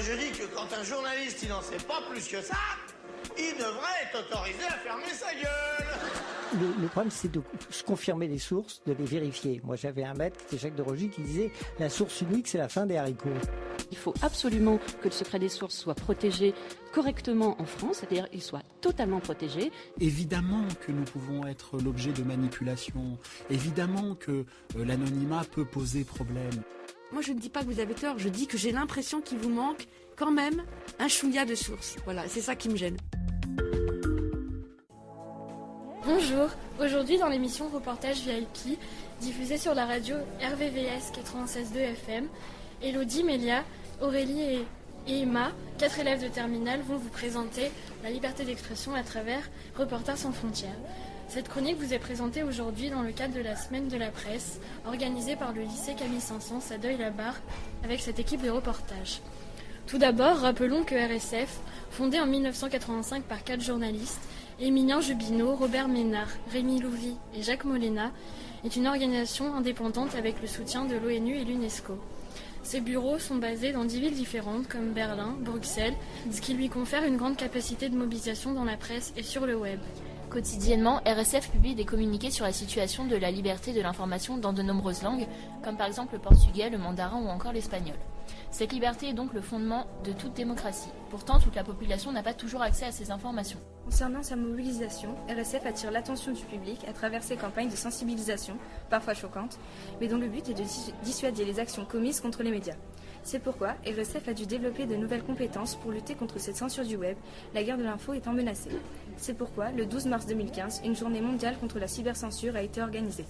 je dis que quand un journaliste il n'en sait pas plus que ça, il devrait être autorisé à fermer sa gueule. Le problème, c'est de confirmer les sources, de les vérifier. Moi, j'avais un maître, c'était Jacques de Rogy, qui disait « La source unique, c'est la fin des haricots ». Il faut absolument que le secret des sources soit protégé correctement en France, c'est-à-dire qu'il soit totalement protégé. Évidemment que nous pouvons être l'objet de manipulation, évidemment que l'anonymat peut poser problème. Moi, je ne dis pas que vous avez tort, je dis que j'ai l'impression qu'il vous manque quand même un chouïa de sources. Voilà, c'est ça qui me gêne. Bonjour, aujourd'hui dans l'émission Reportage VIP, diffusée sur la radio RVVS 96.2 FM, Elodie, Mélia, Aurélie et Emma, 4 élèves de terminale, vont vous présenter la liberté d'expression à travers Reporters sans frontières. Cette chronique vous est présentée aujourd'hui dans le cadre de la Semaine de la Presse, organisée par le lycée Camille Saint-Saëns à Deuil-la-Barre, avec cette équipe de reportage. Tout d'abord, rappelons que RSF, fondée en 1985 par 4 journalistes, Émilien Jubineau, Robert Ménard, Rémi Louvy et Jacques Molena, est une organisation indépendante avec le soutien de l'ONU et l'UNESCO. Ses bureaux sont basés dans 10 villes différentes comme Berlin, Bruxelles, ce qui lui confère une grande capacité de mobilisation dans la presse et sur le web. Quotidiennement, RSF publie des communiqués sur la situation de la liberté de l'information dans de nombreuses langues, comme par exemple le portugais, le mandarin ou encore l'espagnol. Cette liberté est donc le fondement de toute démocratie. Pourtant, toute la population n'a pas toujours accès à ces informations. Concernant sa mobilisation, RSF attire l'attention du public à travers ses campagnes de sensibilisation, parfois choquantes, mais dont le but est de dissuader les actions commises contre les médias. C'est pourquoi RSF a dû développer de nouvelles compétences pour lutter contre cette censure du web, la guerre de l'info étant menacée. C'est pourquoi, le 12 mars 2015, une journée mondiale contre la cybercensure a été organisée.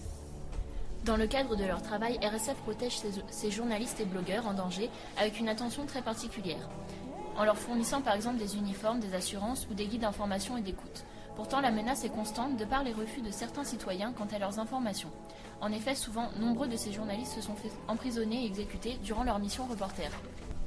Dans le cadre de leur travail, RSF protège ses journalistes et blogueurs en danger avec une attention très particulière, en leur fournissant par exemple des uniformes, des assurances ou des guides d'information et d'écoute. Pourtant, la menace est constante de par les refus de certains citoyens quant à leurs informations. En effet, souvent, nombreux de ces journalistes se sont fait emprisonner et exécuter durant leur mission reporter.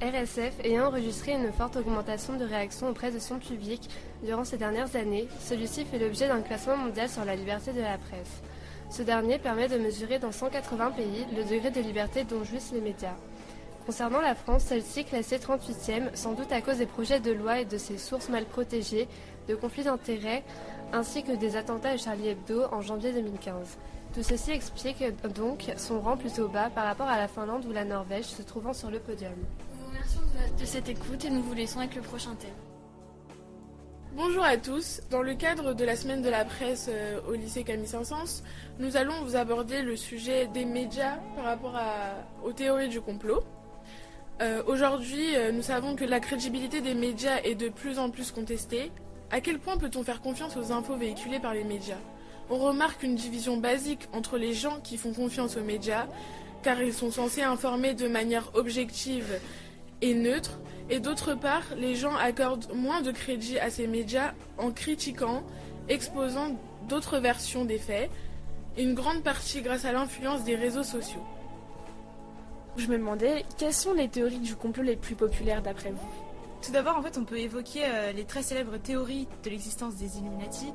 RSF ayant enregistré une forte augmentation de réactions auprès de son public durant ces dernières années, celui-ci fait l'objet d'un classement mondial sur la liberté de la presse. Ce dernier permet de mesurer dans 180 pays le degré de liberté dont jouissent les médias. Concernant la France, celle-ci classée 38e, sans doute à cause des projets de loi et de ses sources mal protégées, de conflits d'intérêts, ainsi que des attentats à Charlie Hebdo en janvier 2015. Tout ceci explique donc son rang plutôt bas par rapport à la Finlande ou la Norvège se trouvant sur le podium. Nous vous remercions de cette écoute et nous vous laissons avec le prochain thème. Bonjour à tous, dans le cadre de la Semaine de la Presse au lycée Camille Saint-Saëns, nous allons vous aborder le sujet des médias par rapport aux théories du complot. Aujourd'hui, nous savons que la crédibilité des médias est de plus en plus contestée. À quel point peut-on faire confiance aux infos véhiculées par les médias ? On remarque une division basique entre les gens qui font confiance aux médias, car ils sont censés informer de manière objective et neutre, et d'autre part, les gens accordent moins de crédit à ces médias en critiquant, exposant d'autres versions des faits, une grande partie grâce à l'influence des réseaux sociaux. Je me demandais, quelles sont les théories du complot les plus populaires d'après vous ? Tout d'abord, on peut évoquer les très célèbres théories de l'existence des Illuminati,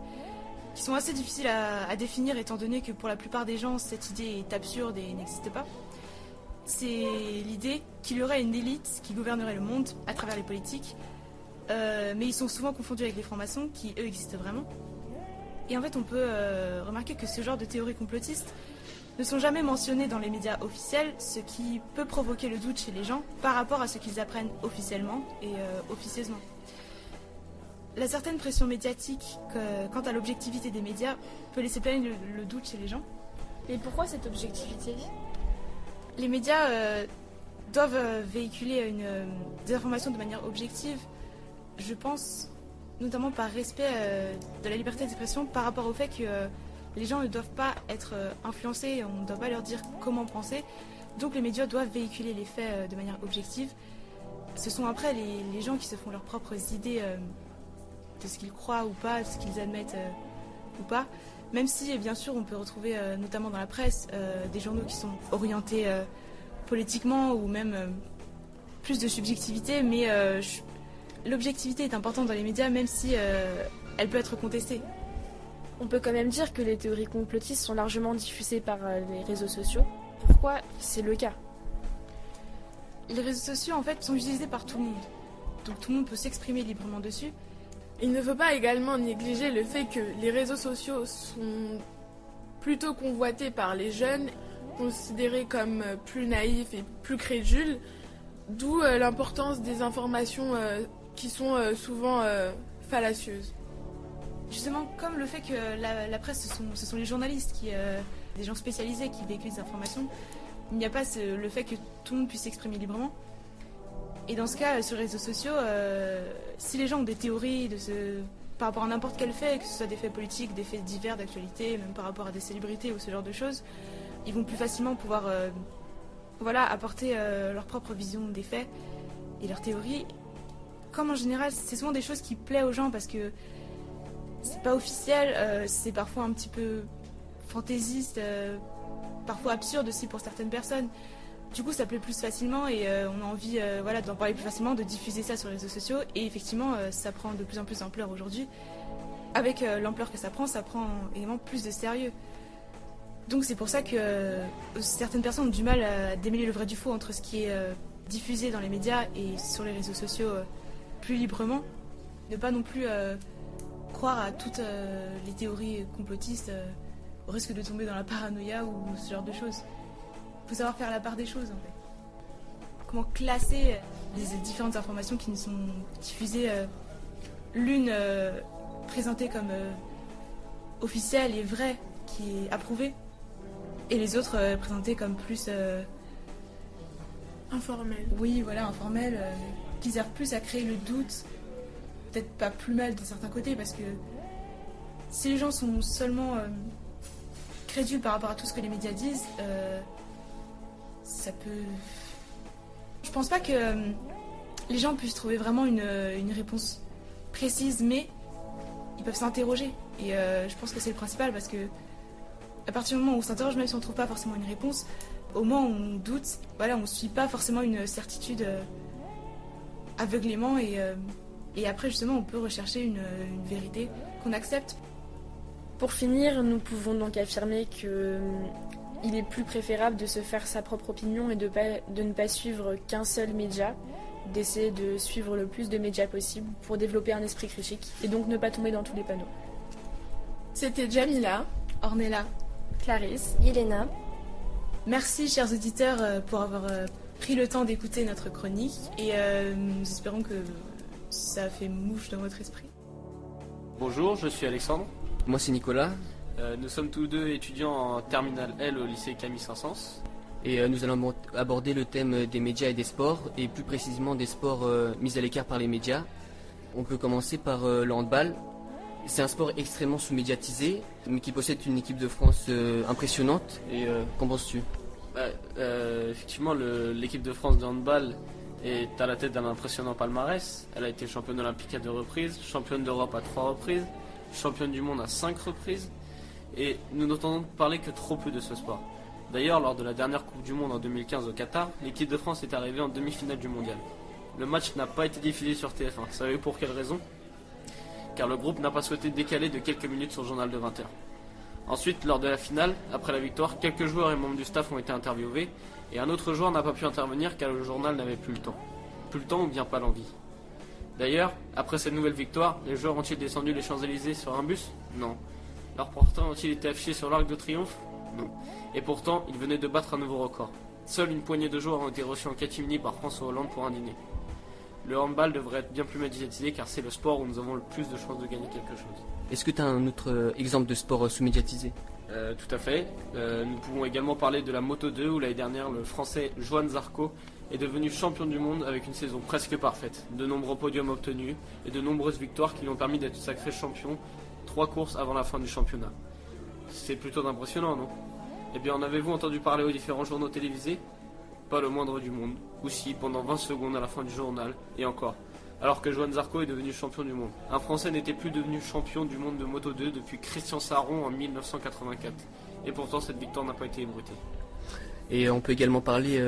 qui sont assez difficiles à définir étant donné que pour la plupart des gens, cette idée est absurde et n'existe pas. C'est l'idée qu'il y aurait une élite qui gouvernerait le monde à travers les politiques, mais ils sont souvent confondus avec les francs-maçons qui, eux, existent vraiment. Et en fait, on peut remarquer que ce genre de théories complotistes ne sont jamais mentionnées dans les médias officiels, ce qui peut provoquer le doute chez les gens par rapport à ce qu'ils apprennent officiellement et officieusement. La certaine pression médiatique quant à l'objectivité des médias peut laisser planer le doute chez les gens. Et pourquoi cette objectivité ? Les médias doivent véhiculer des informations de manière objective, je pense, notamment par respect de la liberté d'expression par rapport au fait que les gens ne doivent pas être influencés, on ne doit pas leur dire comment penser, donc les médias doivent véhiculer les faits de manière objective. Ce sont après les gens qui se font leurs propres idées de ce qu'ils croient ou pas, de ce qu'ils admettent ou pas. Même si, bien sûr, on peut retrouver, notamment dans la presse, des journaux qui sont orientés politiquement ou même plus de subjectivité, mais l'objectivité est importante dans les médias, même si elle peut être contestée. On peut quand même dire que les théories complotistes sont largement diffusées par les réseaux sociaux. Pourquoi c'est le cas ? Les réseaux sociaux, en fait, sont utilisés par tout le monde. donc tout le monde peut s'exprimer librement dessus. Il ne faut pas également négliger le fait que les réseaux sociaux sont plutôt convoités par les jeunes, considérés comme plus naïfs et plus crédules, d'où l'importance des informations qui sont souvent fallacieuses. Justement, comme le fait que la presse, ce sont les journalistes, des gens spécialisés qui véhiculent des informations, il n'y a pas le fait que tout le monde puisse s'exprimer librement. Et dans ce cas, sur les réseaux sociaux, si les gens ont des théories par rapport à n'importe quel fait, que ce soit des faits politiques, des faits divers d'actualité, même par rapport à des célébrités ou ce genre de choses, ils vont plus facilement pouvoir apporter leur propre vision des faits et leurs théories. Comme en général, c'est souvent des choses qui plaisent aux gens parce que c'est pas officiel, c'est parfois un petit peu fantaisiste, parfois absurde aussi pour certaines personnes. Du coup, ça plaît plus facilement et on a envie d'en parler plus facilement, de diffuser ça sur les réseaux sociaux. Et effectivement, ça prend de plus en plus d'ampleur aujourd'hui. Avec l'ampleur que ça prend également plus de sérieux. Donc c'est pour ça que certaines personnes ont du mal à démêler le vrai du faux entre ce qui est diffusé dans les médias et sur les réseaux sociaux plus librement. Ne pas non plus croire à toutes les théories complotistes au risque de tomber dans la paranoïa ou ce genre de choses. Il faut savoir faire la part des choses en fait. Comment classer les différentes informations qui nous sont diffusées, l'une présentée comme officielle et vraie, qui est approuvée, et les autres présentées comme plus informelles. Oui, voilà, informelles, qui servent plus à créer le doute, peut-être pas plus mal de certains côtés, parce que si les gens sont seulement crédules par rapport à tout ce que les médias disent, ça peut... Je pense pas que les gens puissent trouver vraiment une réponse précise, mais ils peuvent s'interroger. Et je pense que c'est le principal, parce que à partir du moment où on s'interroge, même si on ne trouve pas forcément une réponse, au moment où on doute, on ne suit pas forcément une certitude aveuglément, et après justement on peut rechercher une vérité qu'on accepte. Pour finir, nous pouvons donc affirmer que il est plus préférable de se faire sa propre opinion et de ne pas suivre qu'un seul média, d'essayer de suivre le plus de médias possible pour développer un esprit critique et donc ne pas tomber dans tous les panneaux. C'était Jamila, Ornella, Clarisse, Yelena. Merci chers auditeurs pour avoir pris le temps d'écouter notre chronique et nous espérons que ça a fait mouche dans votre esprit. Bonjour, je suis Alexandre. Moi c'est Nicolas. Nous sommes tous deux étudiants en terminale L au lycée Camille Saint-Saëns. Et nous allons aborder le thème des médias et des sports, et plus précisément des sports mis à l'écart par les médias. On peut commencer par le handball. C'est un sport extrêmement sous-médiatisé, mais qui possède une équipe de France impressionnante. Et qu'en penses-tu ? Effectivement, l'équipe de France de handball est à la tête d'un impressionnant palmarès. Elle a été championne olympique à 2 reprises, championne d'Europe à 3 reprises, championne du monde à 5 reprises. Et nous n'entendons parler que trop peu de ce sport. D'ailleurs, lors de la dernière Coupe du Monde en 2015 au Qatar, l'équipe de France est arrivée en demi-finale du mondial. Le match n'a pas été diffusé sur TF1. Savez-vous pour quelle raison ? Car le groupe n'a pas souhaité décaler de quelques minutes son journal de 20h. Ensuite, lors de la finale, après la victoire, quelques joueurs et membres du staff ont été interviewés, et un autre joueur n'a pas pu intervenir car le journal n'avait plus le temps. Plus le temps ou bien pas l'envie. D'ailleurs, après cette nouvelle victoire, les joueurs ont-ils descendu les Champs-Élysées sur un bus ? Non. Leurs porteurs ont-ils été affichés sur l'Arc de Triomphe ? Non. Et pourtant, ils venaient de battre un nouveau record. Seule une poignée de joueurs ont été reçus en catimini par François Hollande pour un dîner. Le handball devrait être bien plus médiatisé car c'est le sport où nous avons le plus de chances de gagner quelque chose. Est-ce que tu as un autre exemple de sport sous-médiatisé ? Tout à fait. Nous pouvons également parler de la Moto 2 où l'année dernière le français Johan Zarco est devenu champion du monde avec une saison presque parfaite. De nombreux podiums obtenus et de nombreuses victoires qui lui ont permis d'être sacré champion 3 courses avant la fin du championnat. C'est plutôt impressionnant, non ? Eh bien, en avez-vous entendu parler aux différents journaux télévisés ? Pas le moindre du monde. Ou si, pendant 20 secondes à la fin du journal, et encore. Alors que Johan Zarco est devenu champion du monde. Un Français n'était plus devenu champion du monde de Moto 2 depuis Christian Sarron en 1984. Et pourtant, cette victoire n'a pas été ébrutée. Et on peut également parler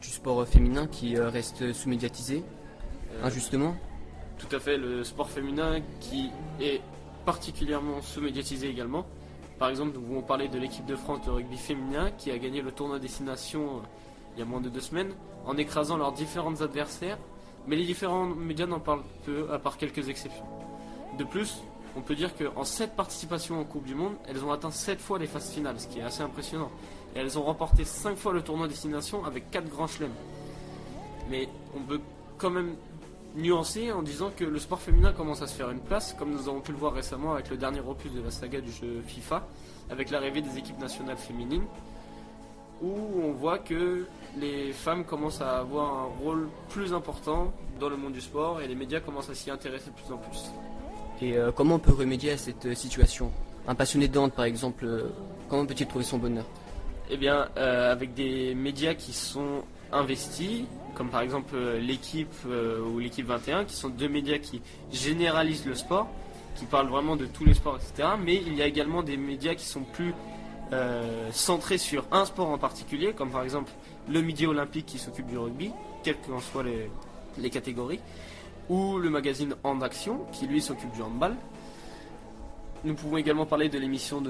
du sport féminin qui reste sous-médiatisé, injustement. Tout à fait, le sport féminin qui est particulièrement sous-médiatisé également. Par exemple, nous pouvons parler de l'équipe de France de rugby féminin qui a gagné le tournoi Destination il y a moins de 2 semaines en écrasant leurs différents adversaires Mais les différents médias n'en parlent peu, à part quelques exceptions. De plus, on peut dire qu'en 7 participations en Coupe du Monde, elles ont atteint 7 fois les phases finales, ce qui est assez impressionnant. Et elles ont remporté 5 fois le tournoi Destination avec 4 grands chelems. Mais on peut quand même nuancer en disant que le sport féminin commence à se faire une place, comme nous avons pu le voir récemment avec le dernier opus de la saga du jeu FIFA, avec l'arrivée des équipes nationales féminines, où on voit que les femmes commencent à avoir un rôle plus important dans le monde du sport et les médias commencent à s'y intéresser de plus en plus. Et comment on peut remédier à cette situation? Un passionné de hand, par exemple, comment peut-il trouver son bonheur? Eh bien, avec des médias qui sont investis, comme par exemple l'équipe ou l'équipe 21, qui sont 2 médias qui généralisent le sport, qui parlent vraiment de tous les sports, etc. Mais il y a également des médias qui sont plus centrés sur un sport en particulier, comme par exemple le Midi Olympique qui s'occupe du rugby, quelles qu'en soient les catégories, ou le magazine Hand Action qui lui s'occupe du handball. Nous pouvons également parler de l'émission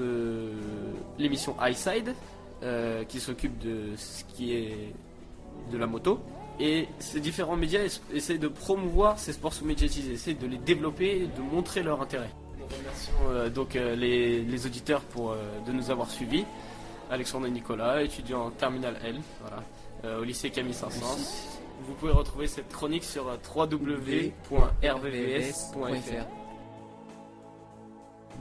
iSide qui s'occupe de ce qui est de la moto. Et ces différents médias essaient de promouvoir ces sports sous-médiatisés, essaient de les développer et de montrer leur intérêt. Nous remercions donc les auditeurs de nous avoir suivis. Alexandre et Nicolas, étudiants en Terminal L, voilà, au lycée Camille Saint-Saëns. Vous pouvez retrouver cette chronique sur www.rvvs.fr.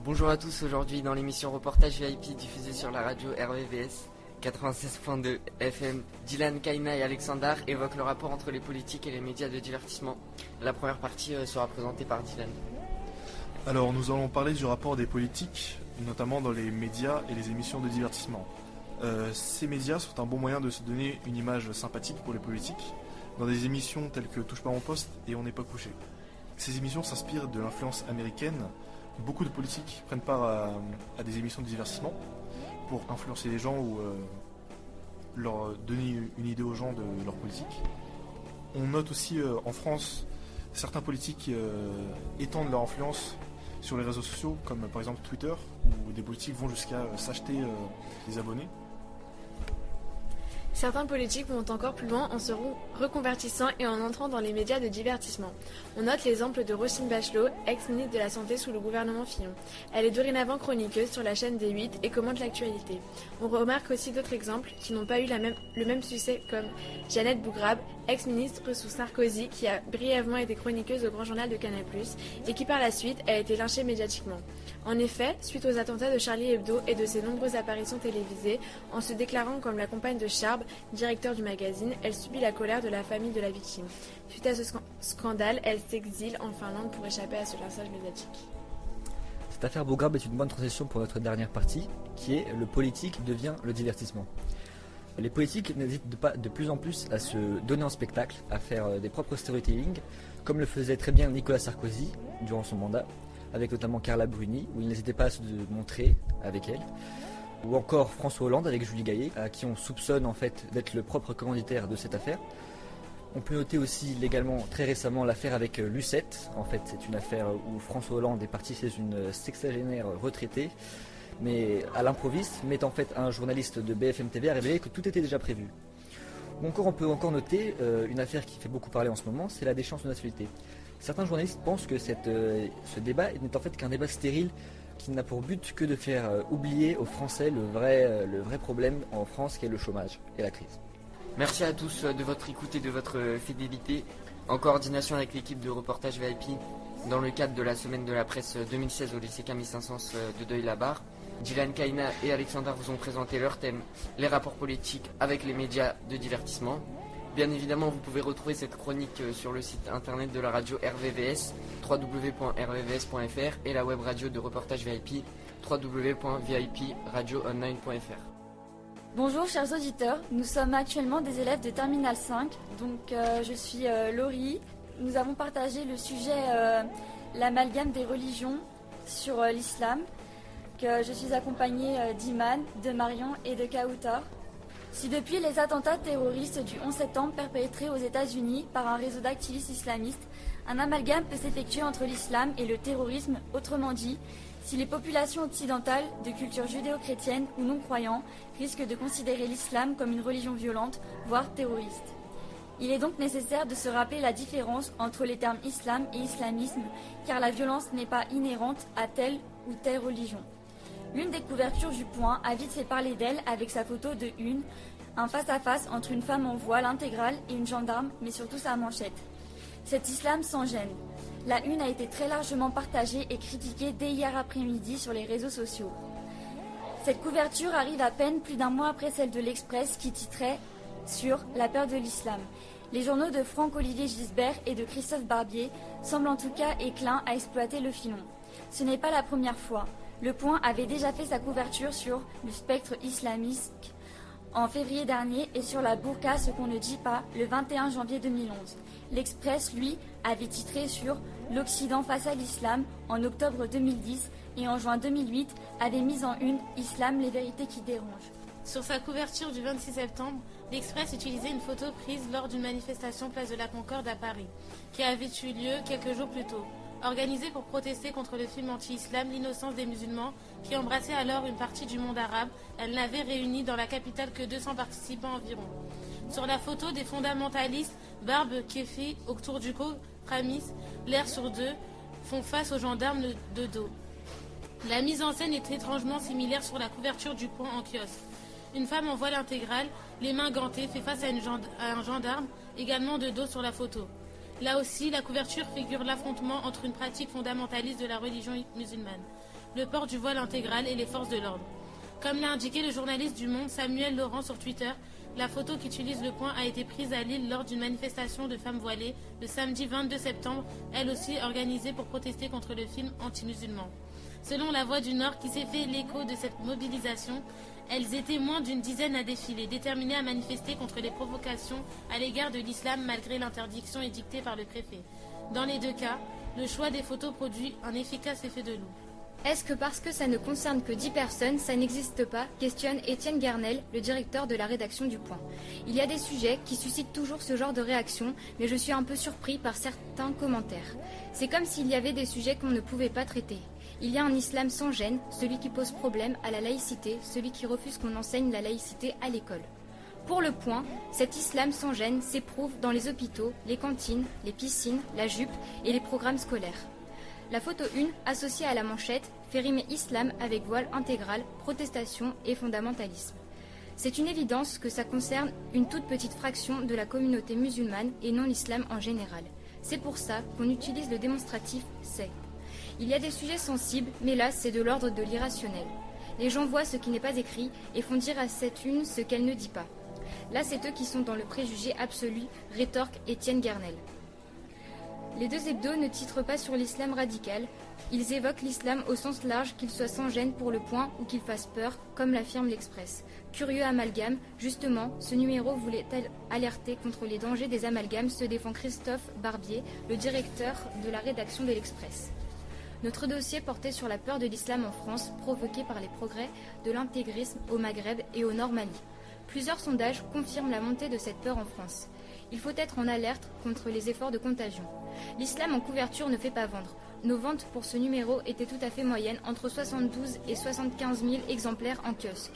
Bonjour à tous, aujourd'hui dans l'émission Reportage VIP diffusée sur la radio RVVS 96.2 FM, Dylan, Kaina et Alexandar évoquent le rapport entre les politiques et les médias de divertissement. La première partie sera présentée par Dylan. Alors nous allons parler du rapport des politiques, notamment dans les médias et les émissions de divertissement. Ces médias sont un bon moyen de se donner une image sympathique pour les politiques, dans des émissions telles que Touche pas mon poste et On n'est pas couché. Ces émissions s'inspirent de l'influence américaine. Beaucoup de politiques prennent part à des émissions de divertissement pour influencer les gens ou leur donner une idée aux gens de leur politique. On note aussi en France certains politiques étendent leur influence sur les réseaux sociaux, comme par exemple Twitter, où des politiques vont jusqu'à s'acheter des abonnés. Certains politiques vont encore plus loin en se reconvertissant et en entrant dans les médias de divertissement. On note l'exemple de Roselyne Bachelot, ex-ministre de la Santé sous le gouvernement Fillon. Elle est dorénavant chroniqueuse sur la chaîne D8 et commente l'actualité. On remarque aussi d'autres exemples qui n'ont pas eu le même succès, comme Jeannette Bougrabe, ex-ministre sous Sarkozy, qui a brièvement été chroniqueuse au Grand Journal de Canal+, et qui par la suite a été lynchée médiatiquement. En effet, suite aux attentats de Charlie Hebdo et de ses nombreuses apparitions télévisées, en se déclarant comme la compagne de Charb, directeur du magazine, elle subit la colère de la famille de la victime. Suite à ce scandale, elle s'exile en Finlande pour échapper à ce lynchage médiatique. Cette affaire Bougrabe est une bonne transition pour notre dernière partie, qui est le politique devient le divertissement. Les politiques n'hésitent pas de plus en plus à se donner en spectacle, à faire des propres storytelling, comme le faisait très bien Nicolas Sarkozy durant son mandat, avec notamment Carla Bruni, où il n'hésitait pas à se montrer avec elle, ou encore François Hollande avec Julie Gaillet, à qui on soupçonne en fait d'être le propre commanditaire de cette affaire. On peut noter aussi légalement très récemment l'affaire avec Lucette. En fait, c'est une affaire où François Hollande est parti chez une sexagénaire retraitée, mais à l'improviste, mais en fait un journaliste de BFM TV a révélé que tout était déjà prévu. Ou encore, on peut encore noter une affaire qui fait beaucoup parler en ce moment, c'est la déchéance de nationalité. Certains journalistes pensent que ce débat n'est en fait qu'un débat stérile qui n'a pour but que de faire oublier aux Français le vrai problème en France qui est le chômage et la crise. Merci à tous de votre écoute et de votre fidélité. En coordination avec l'équipe de Reportage VIP, dans le cadre de la semaine de la presse 2016 au lycée Camille Saint-Saëns de Deuil-la-Barre, Dylan, Kaina et Alexandre vous ont présenté leur thème, les rapports politiques avec les médias de divertissement. Bien évidemment, vous pouvez retrouver cette chronique sur le site internet de la radio RVVS, www.rvvs.fr, et la web radio de Reportage VIP, www.vipradioonline.fr. Bonjour chers auditeurs, nous sommes actuellement des élèves de Terminal 5, donc je suis Laurie. Nous avons partagé le sujet l'amalgame des religions sur l'islam. Je suis accompagnée d'Iman, de Marion et de Kautar. Si depuis les attentats terroristes du 11 septembre perpétrés aux États-Unis par un réseau d'activistes islamistes, un amalgame peut s'effectuer entre l'islam et le terrorisme, autrement dit, si les populations occidentales de culture judéo-chrétienne ou non-croyants risquent de considérer l'islam comme une religion violente, voire terroriste. Il est donc nécessaire de se rappeler la différence entre les termes islam et islamisme, car la violence n'est pas inhérente à telle ou telle religion. L'une des couvertures du Point a vite fait parler d'elle avec sa photo de une, un face-à-face entre une femme en voile intégrale et une gendarme, mais surtout sa manchette. Cet islam sans gêne. La une a été très largement partagée et critiquée dès hier après-midi sur les réseaux sociaux. Cette couverture arrive à peine plus d'un mois après celle de l'Express qui titrait sur la peur de l'islam. Les journaux de Franck-Olivier Gisbert et de Christophe Barbier semblent en tout cas éclins à exploiter le filon. Ce n'est pas la première fois. Le Point avait déjà fait sa couverture sur le spectre islamiste en février dernier et sur la burqa, ce qu'on ne dit pas, le 21 janvier 2011. L'Express, lui, avait titré sur l'Occident face à l'islam en octobre 2010 et en juin 2008 avait mis en une Islam, les vérités qui dérangent. Sur sa couverture du 26 septembre, l'Express utilisait une photo prise lors d'une manifestation place de la Concorde à Paris, qui avait eu lieu quelques jours plus tôt. Organisée pour protester contre le film anti-islam L'innocence des musulmans, qui embrassait alors une partie du monde arabe, elle n'avait réuni dans la capitale que 200 participants environ. Sur la photo, des fondamentalistes, Barbe, Kefi, autour du cou, Pramis, l'air sur deux, font face aux gendarmes de dos. La mise en scène est étrangement similaire sur la couverture du Point en kiosque. Une femme en voile intégral, les mains gantées, fait face à un gendarme, également de dos sur la photo. Là aussi, la couverture figure l'affrontement entre une pratique fondamentaliste de la religion musulmane, le port du voile intégral et les forces de l'ordre. Comme l'a indiqué le journaliste du Monde Samuel Laurent sur Twitter, la photo qu'utilise le Point a été prise à Lille lors d'une manifestation de femmes voilées le samedi 22 septembre, elle aussi organisée pour protester contre le film anti-musulman. Selon La Voix du Nord qui s'est fait l'écho de cette mobilisation, elles étaient moins d'une dizaine à défiler, déterminées à manifester contre les provocations à l'égard de l'islam malgré l'interdiction édictée par le préfet. Dans les deux cas, le choix des photos produit un efficace effet de loup. Est-ce que parce que ça ne concerne que 10 personnes, ça n'existe pas? Questionne Étienne Garnel, le directeur de la rédaction du Point. Il y a des sujets qui suscitent toujours ce genre de réaction, mais je suis un peu surpris par certains commentaires. C'est comme s'il y avait des sujets qu'on ne pouvait pas traiter. Il y a un islam sans gêne, celui qui pose problème à la laïcité, celui qui refuse qu'on enseigne la laïcité à l'école. Pour le Point, cet islam sans gêne s'éprouve dans les hôpitaux, les cantines, les piscines, la jupe et les programmes scolaires. La photo 1, associée à la manchette, fait rimer islam avec voile intégral, protestation et fondamentalisme. C'est une évidence que ça concerne une toute petite fraction de la communauté musulmane et non l'islam en général. C'est pour ça qu'on utilise le démonstratif « c'est ». Il y a des sujets sensibles, mais là c'est de l'ordre de l'irrationnel. Les gens voient ce qui n'est pas écrit et font dire à cette une ce qu'elle ne dit pas. Là c'est eux qui sont dans le préjugé absolu, rétorque Étienne Garnel. Les deux hebdos ne titrent pas sur l'islam radical, ils évoquent l'islam au sens large, qu'il soit sans gêne pour le Point ou qu'il fasse peur, comme l'affirme l'Express. Curieux amalgame, justement, ce numéro voulait alerter contre les dangers des amalgames, se défend Christophe Barbier, le directeur de la rédaction de l'Express. Notre dossier portait sur la peur de l'islam en France, provoquée par les progrès de l'intégrisme au Maghreb et au Nord Mali. Plusieurs sondages confirment la montée de cette peur en France. Il faut être en alerte contre les efforts de contagion. L'islam en couverture ne fait pas vendre. Nos ventes pour ce numéro étaient tout à fait moyennes, entre 72 et 75 000 exemplaires en kiosque.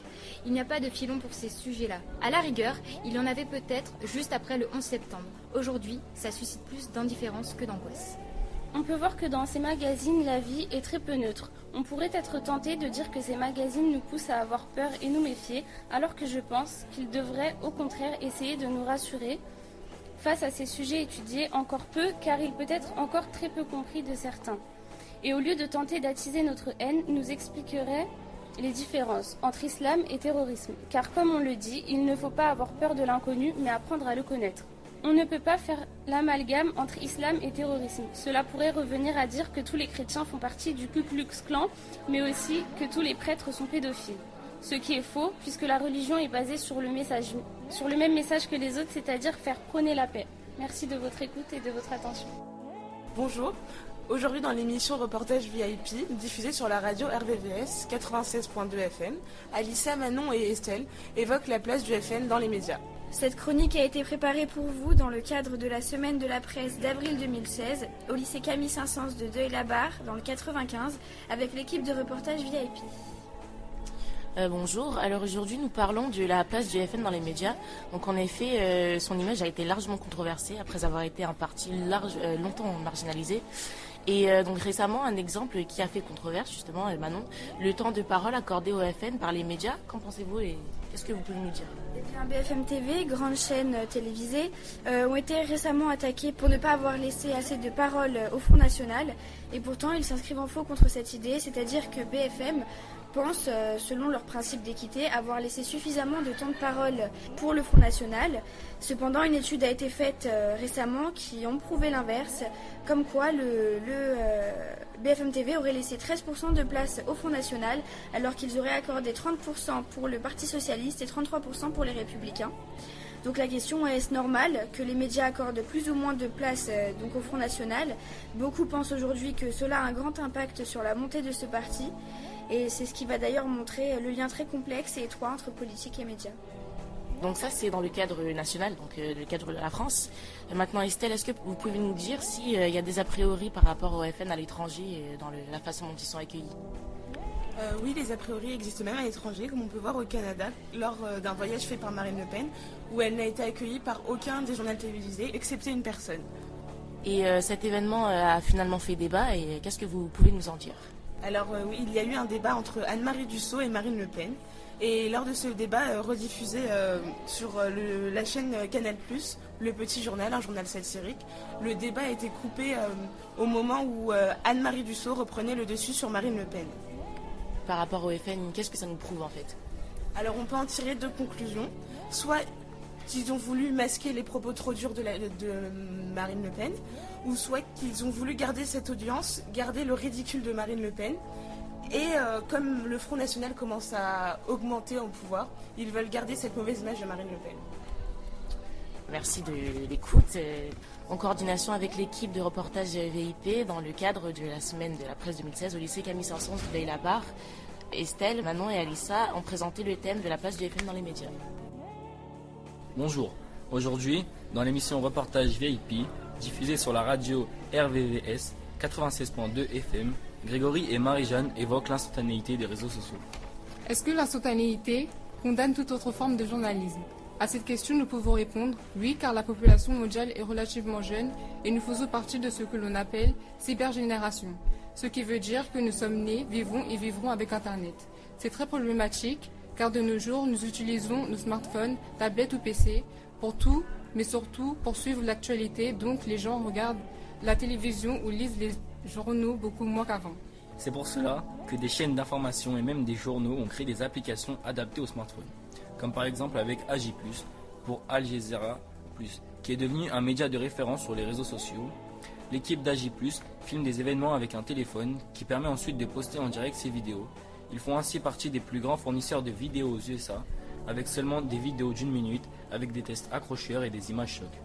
Il n'y a pas de filon pour ces sujets-là. À la rigueur, il y en avait peut-être juste après le 11 septembre. Aujourd'hui, ça suscite plus d'indifférence que d'angoisse. On peut voir que dans ces magazines, la vie est très peu neutre. On pourrait être tenté de dire que ces magazines nous poussent à avoir peur et nous méfier, alors que je pense qu'ils devraient au contraire essayer de nous rassurer face à ces sujets étudiés encore peu, car il peut être encore très peu compris de certains. Et au lieu de tenter d'attiser notre haine, nous expliquerait les différences entre islam et terrorisme. Car comme on le dit, il ne faut pas avoir peur de l'inconnu, mais apprendre à le connaître. On ne peut pas faire l'amalgame entre islam et terrorisme. Cela pourrait revenir à dire que tous les chrétiens font partie du Ku Klux Klan, mais aussi que tous les prêtres sont pédophiles. Ce qui est faux, puisque la religion est basée sur le même message que les autres, c'est-à-dire faire prôner la paix. Merci de votre écoute et de votre attention. Bonjour, aujourd'hui dans l'émission Reportage VIP, diffusée sur la radio RVVS 96.2 FM, Alicia, Manon et Estelle évoquent la place du FN dans les médias. Cette chronique a été préparée pour vous dans le cadre de la semaine de la presse d'avril 2016 au lycée Camille Saint-Saëns de Deuil-la-Barre dans le 95 avec l'équipe de Reportage VIP. Bonjour, alors aujourd'hui nous parlons de la place du FN dans les médias. Donc en effet, son image a été largement controversée après avoir été un parti longtemps marginalisé. Et donc récemment, un exemple qui a fait controverse justement, Manon, le temps de parole accordé au FN par les médias. Qu'en pensez-vous et qu'est-ce que vous pouvez nous dire? BFM TV, grande chaîne télévisée, ont été récemment attaqués pour ne pas avoir laissé assez de parole au Front National. Et pourtant, ils s'inscrivent en faux contre cette idée, c'est-à-dire que BFM pense, selon leurs principes d'équité, avoir laissé suffisamment de temps de parole pour le Front National. Cependant, une étude a été faite récemment qui ont prouvé l'inverse, comme quoi le BFM TV aurait laissé 13% de place au Front National, alors qu'ils auraient accordé 30% pour le Parti Socialiste et 33% pour les Républicains. Donc la question est, est-ce normal que les médias accordent plus ou moins de place donc au Front National? Beaucoup pensent aujourd'hui que cela a un grand impact sur la montée de ce parti. Et c'est ce qui va d'ailleurs montrer le lien très complexe et étroit entre politique et médias. Donc ça, c'est dans le cadre national, donc le cadre de la France. Maintenant, Estelle, est-ce que vous pouvez nous dire s'il y a des a priori par rapport au FN à l'étranger et dans la façon dont ils sont accueillis? Oui, les a priori existent même à l'étranger, comme on peut voir au Canada, lors d'un voyage fait par Marine Le Pen, où elle n'a été accueillie par aucun des journaux télévisés, excepté une personne. Et cet événement a finalement fait débat, et qu'est-ce que vous pouvez nous en dire? Alors oui, il y a eu un débat entre Anne-Marie Dussault et Marine Le Pen. Et lors de ce débat rediffusé sur la chaîne Canal+, Le Petit Journal, un journal satirique, le débat a été coupé au moment où Anne-Marie Dussault reprenait le dessus sur Marine Le Pen. Par rapport au FN, qu'est-ce que ça nous prouve en fait? Alors on peut en tirer deux conclusions. Soit qu'ils ont voulu masquer les propos trop durs de Marine Le Pen, ou soit qu'ils ont voulu garder cette audience, garder le ridicule de Marine Le Pen. Et comme le Front National commence à augmenter en pouvoir, ils veulent garder cette mauvaise image de Marine Le Pen. Merci de l'écoute. En coordination avec l'équipe de reportage VIP dans le cadre de la semaine de la presse 2016 au lycée Camille Saint-Saëns de Deuil-la-Barre, Estelle, Manon et Alissa ont présenté le thème de la place du FN dans les médias. Bonjour, aujourd'hui, dans l'émission Reportage VIP, diffusée sur la radio RVVS 96.2 FM, Grégory et Marie-Jeanne évoquent l'instantanéité des réseaux sociaux. Est-ce que l'instantanéité condamne toute autre forme de journalisme? À cette question, nous pouvons répondre oui, car la population mondiale est relativement jeune et nous faisons partie de ce que l'on appelle cybergénération. Ce qui veut dire que nous sommes nés, vivons et vivrons avec Internet. C'est très problématique car de nos jours, nous utilisons nos smartphones, tablettes ou PC pour tout, mais surtout pour suivre l'actualité. Donc les gens regardent la télévision ou lisent les journaux beaucoup moins qu'avant. C'est pour cela que des chaînes d'information et même des journaux ont créé des applications adaptées aux smartphones. Comme par exemple avec AJ+, pour Al Jazeera+, qui est devenu un média de référence sur les réseaux sociaux. L'équipe d'AJ+, filme des événements avec un téléphone qui permet ensuite de poster en direct ses vidéos. Ils font ainsi partie des plus grands fournisseurs de vidéos aux USA, avec seulement des vidéos d'1 minute, avec des tests accrocheurs et des images chocs.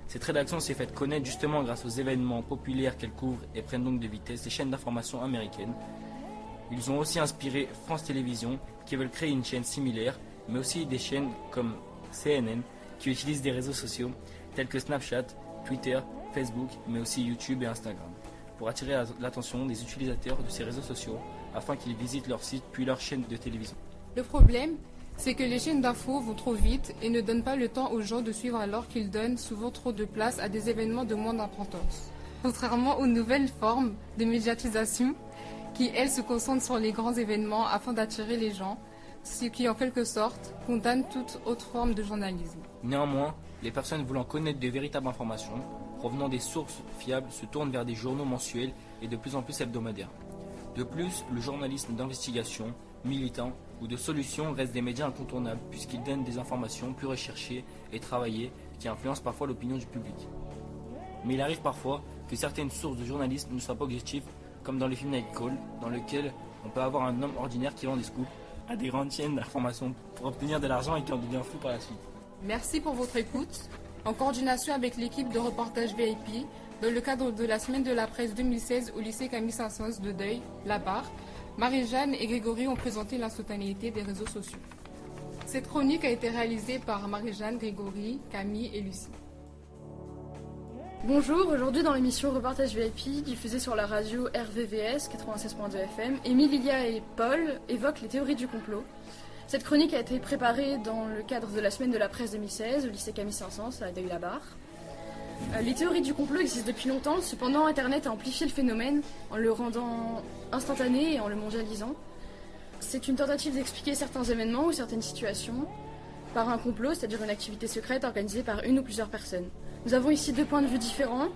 Cette rédaction s'est faite connaître justement grâce aux événements populaires qu'elle couvre et prennent donc de vitesse les chaînes d'information américaines. Ils ont aussi inspiré France Télévisions, qui veulent créer une chaîne similaire, mais aussi des chaînes comme CNN, qui utilisent des réseaux sociaux, tels que Snapchat, Twitter, Facebook, mais aussi YouTube et Instagram, pour attirer l'attention des utilisateurs de ces réseaux sociaux, afin qu'ils visitent leur site puis leur chaîne de télévision. Le problème, c'est que les chaînes d'infos vont trop vite et ne donnent pas le temps aux gens de suivre alors qu'ils donnent souvent trop de place à des événements de moindre importance. Contrairement aux nouvelles formes de médiatisation qui, elles, se concentrent sur les grands événements afin d'attirer les gens, ce qui, en quelque sorte, condamne toute autre forme de journalisme. Néanmoins, les personnes voulant connaître de véritables informations, provenant des sources fiables, se tournent vers des journaux mensuels et de plus en plus hebdomadaires. De plus, le journalisme d'investigation, militant ou de solution reste des médias incontournables puisqu'ils donnent des informations plus recherchées et travaillées qui influencent parfois l'opinion du public. Mais il arrive parfois que certaines sources de journalisme ne soient pas objectives, comme dans le film Night Call, dans lequel on peut avoir un homme ordinaire qui vend des scoops à des grandes chaînes d'information pour obtenir de l'argent et qui en devient fou par la suite. Merci pour votre écoute. En coordination avec l'équipe de reportage VIP, dans le cadre de la semaine de la presse 2016 au lycée Camille Saint-Saëns de Deuil-la-Barre, Marie-Jeanne et Grégory ont présenté l'instantanéité des réseaux sociaux. Cette chronique a été réalisée par Marie-Jeanne, Grégory, Camille et Lucie. Bonjour, aujourd'hui dans l'émission Reportage VIP, diffusée sur la radio RVVS 96.2 FM, Émile, Lilia et Paul évoquent les théories du complot. Cette chronique a été préparée dans le cadre de la semaine de la presse 2016 au lycée Camille Saint-Saëns à Deuil-la-Barre. Les théories du complot existent depuis longtemps, cependant Internet a amplifié le phénomène en le rendant instantané et en le mondialisant. C'est une tentative d'expliquer certains événements ou certaines situations par un complot, c'est-à-dire une activité secrète organisée par une ou plusieurs personnes. Nous avons ici deux points de vue différents.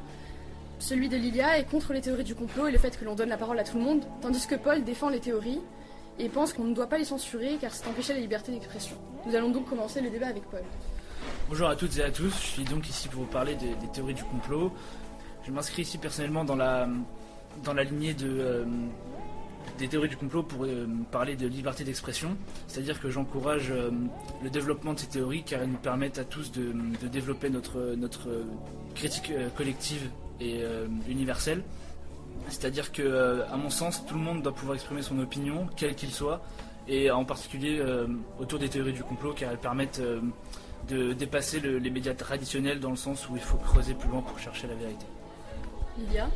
Celui de Lilia est contre les théories du complot et le fait que l'on donne la parole à tout le monde, tandis que Paul défend les théories et pense qu'on ne doit pas les censurer car c'est empêcher la liberté d'expression. Nous allons donc commencer le débat avec Paul. Bonjour à toutes et à tous, je suis donc ici pour vous parler des théories du complot. Je m'inscris ici personnellement dans la lignée des théories du complot pour parler de liberté d'expression, c'est-à-dire que j'encourage le développement de ces théories car elles nous permettent à tous de développer notre critique collective et universelle. C'est-à-dire que, à mon sens, tout le monde doit pouvoir exprimer son opinion, quel qu'il soit, et en particulier autour des théories du complot car elles permettent de dépasser les médias traditionnels dans le sens où il faut creuser plus loin pour chercher la vérité. Lilia ?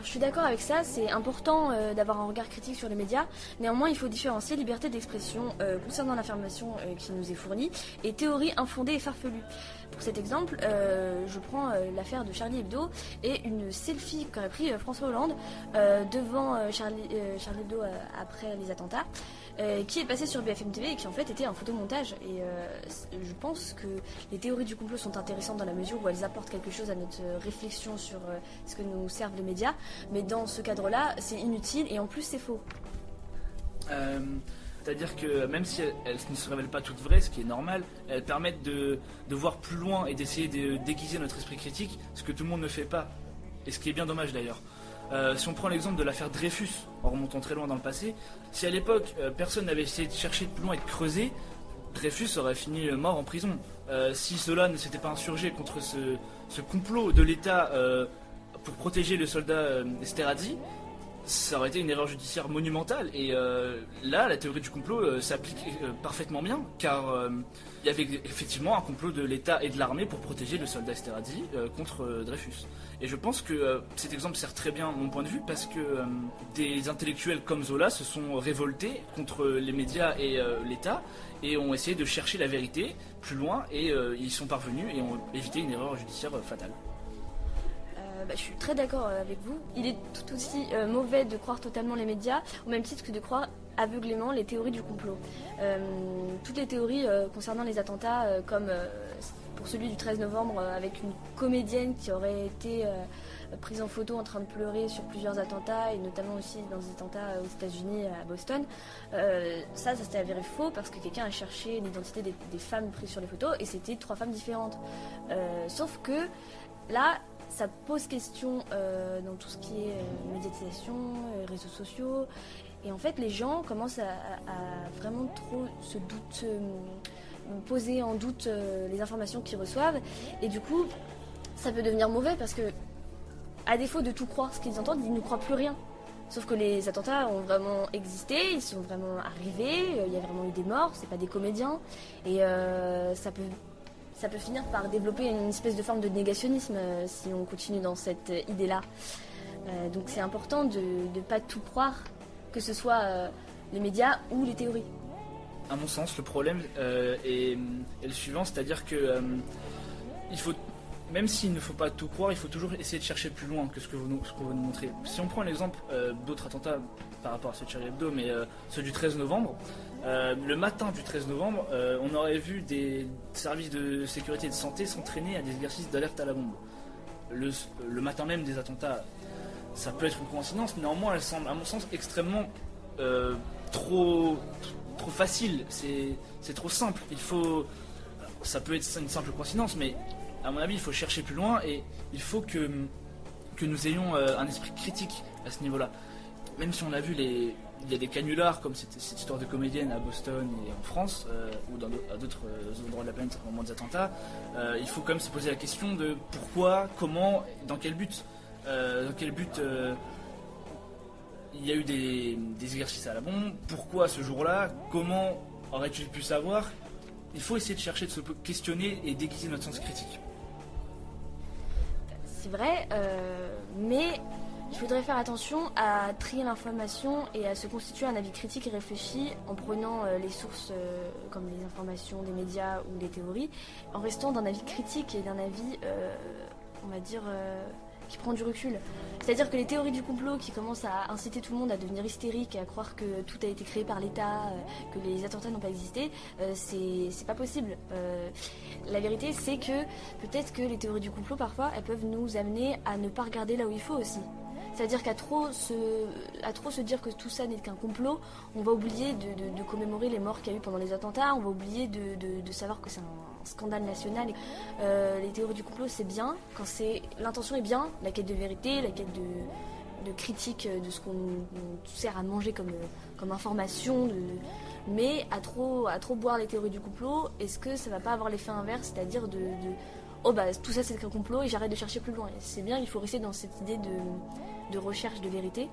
Je suis d'accord avec ça, c'est important d'avoir un regard critique sur les médias. Néanmoins, il faut différencier liberté d'expression concernant l'information qui nous est fournie et théorie infondée et farfelue. Pour cet exemple, je prends l'affaire de Charlie Hebdo et une selfie qu'aurait pris François Hollande devant Charlie Hebdo après les attentats, qui est passée sur BFM TV et qui en fait était un photomontage. Et je pense que les théories du complot sont intéressantes dans la mesure où elles apportent quelque chose à notre réflexion sur ce que nous servent les médias. Mais dans ce cadre-là, c'est inutile et en plus c'est faux. C'est-à-dire que même si elles ne se révèlent pas toutes vraies, ce qui est normal, elles permettent de voir plus loin et d'essayer de déguiser notre esprit critique, ce que tout le monde ne fait pas. Et ce qui est bien dommage d'ailleurs. Si on prend l'exemple de l'affaire Dreyfus, en remontant très loin dans le passé, si à l'époque personne n'avait essayé de chercher plus loin et de creuser, Dreyfus aurait fini mort en prison. Si cela ne s'était pas insurgé contre ce complot de l'État pour protéger le soldat Esterhazy, ça aurait été une erreur judiciaire monumentale. Et là, la théorie du complot s'applique parfaitement bien, car il y avait effectivement un complot de l'État et de l'armée pour protéger le soldat Esterhazy contre Dreyfus. Et je pense que cet exemple sert très bien mon point de vue, parce que des intellectuels comme Zola se sont révoltés contre les médias et l'État, et ont essayé de chercher la vérité plus loin, et ils sont parvenus et ont évité une erreur judiciaire fatale. Je suis très d'accord avec vous. Il est tout aussi mauvais de croire totalement les médias, au même titre que de croire aveuglément les théories du complot. Toutes les théories concernant les attentats, comme pour celui du 13 novembre, avec une comédienne qui aurait été prise en photo en train de pleurer sur plusieurs attentats, et notamment aussi dans des attentats aux États-Unis, à Boston, ça s'est avéré faux parce que quelqu'un a cherché l'identité des femmes prises sur les photos, et c'était 3 femmes différentes. Sauf que là, ça pose question dans tout ce qui est médiatisation, réseaux sociaux. Et en fait, les gens commencent à vraiment trop se poser en doute les informations qu'ils reçoivent. Et du coup, ça peut devenir mauvais parce que, à défaut de tout croire ce qu'ils entendent, ils ne croient plus rien. Sauf que les attentats ont vraiment existé, ils sont vraiment arrivés, il y a vraiment eu des morts, c'est pas des comédiens. Et ça peut finir par développer une espèce de forme de négationnisme si on continue dans cette idée-là. Donc c'est important de ne pas tout croire, que ce soit les médias ou les théories. À mon sens, le problème est le suivant, c'est-à-dire que il faut, même s'il ne faut pas tout croire, il faut toujours essayer de chercher plus loin que ce qu'on va nous montrer. Si on prend l'exemple d'autres attentats par rapport à ceux de Charlie Hebdo, mais ceux du 13 novembre, le matin du 13 novembre, on aurait vu des services de sécurité et de santé s'entraîner à des exercices d'alerte à la bombe. Le matin même des attentats, ça peut être une coïncidence, néanmoins elle semble à mon sens extrêmement trop facile, c'est trop simple. Ça peut être une simple coïncidence, mais à mon avis il faut chercher plus loin et il faut que nous ayons un esprit critique à ce niveau-là. Même si on a vu il y a des canulars comme cette histoire de comédienne à Boston et en France, ou à d'autres endroits de la planète au moment des attentats, il faut quand même se poser la question de pourquoi, comment, dans quel but. Il y a eu des exercices à la bombe, pourquoi ce jour-là, comment aurait-il pu savoir. Il faut essayer de chercher, de se questionner et déguiser notre sens critique. c'est vrai, mais il faudrait faire attention à trier l'information et à se constituer un avis critique et réfléchi en prenant les sources comme les informations des médias ou des théories, en restant d'un avis critique et d'un avis, on va dire, qui prend du recul. C'est-à-dire que les théories du complot qui commencent à inciter tout le monde à devenir hystérique, à croire que tout a été créé par l'État, que les attentats n'ont pas existé, c'est pas possible. La vérité, c'est que peut-être que les théories du complot, parfois, elles peuvent nous amener à ne pas regarder là où il faut aussi. C'est-à-dire qu'à trop se dire que tout ça n'est qu'un complot, on va oublier de commémorer les morts qu'il y a eu pendant les attentats, on va oublier de savoir que c'est un scandale national. Les théories du complot, c'est bien, quand l'intention est bien, la quête de vérité, la quête de critique de ce qu'on nous sert à manger comme information, mais à trop boire les théories du complot, est-ce que ça va pas avoir l'effet inverse, c'est-à-dire oh bah tout ça c'est qu'un complot et j'arrête de chercher plus loin. C'est bien, il faut rester dans cette idée de recherche de vérité.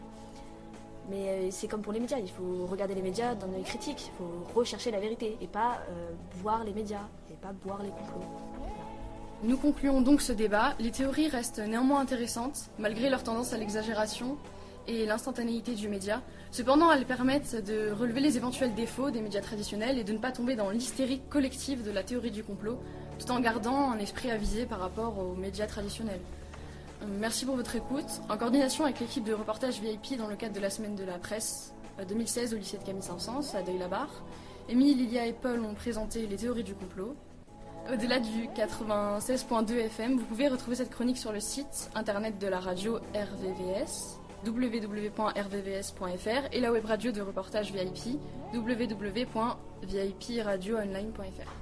Mais c'est comme pour les médias, il faut regarder les médias d'un œil critique, il faut rechercher la vérité et pas voir les médias et pas boire les complots. Nous concluons donc ce débat. Les théories restent néanmoins intéressantes, malgré leur tendance à l'exagération et l'instantanéité du média. Cependant, elles permettent de relever les éventuels défauts des médias traditionnels et de ne pas tomber dans l'hystérie collective de la théorie du complot, tout en gardant un esprit avisé par rapport aux médias traditionnels. Merci pour votre écoute. En coordination avec l'équipe de reportage VIP dans le cadre de la semaine de la presse 2016 au lycée de Camille Saint-Saëns à Deuil-la-Barre, Émilie, Lilia et Paul ont présenté les théories du complot. Au-delà du 96.2 FM, vous pouvez retrouver cette chronique sur le site internet de la radio RVVS, www.rvvs.fr, et la web radio de reportage VIP, www.vipradioonline.fr.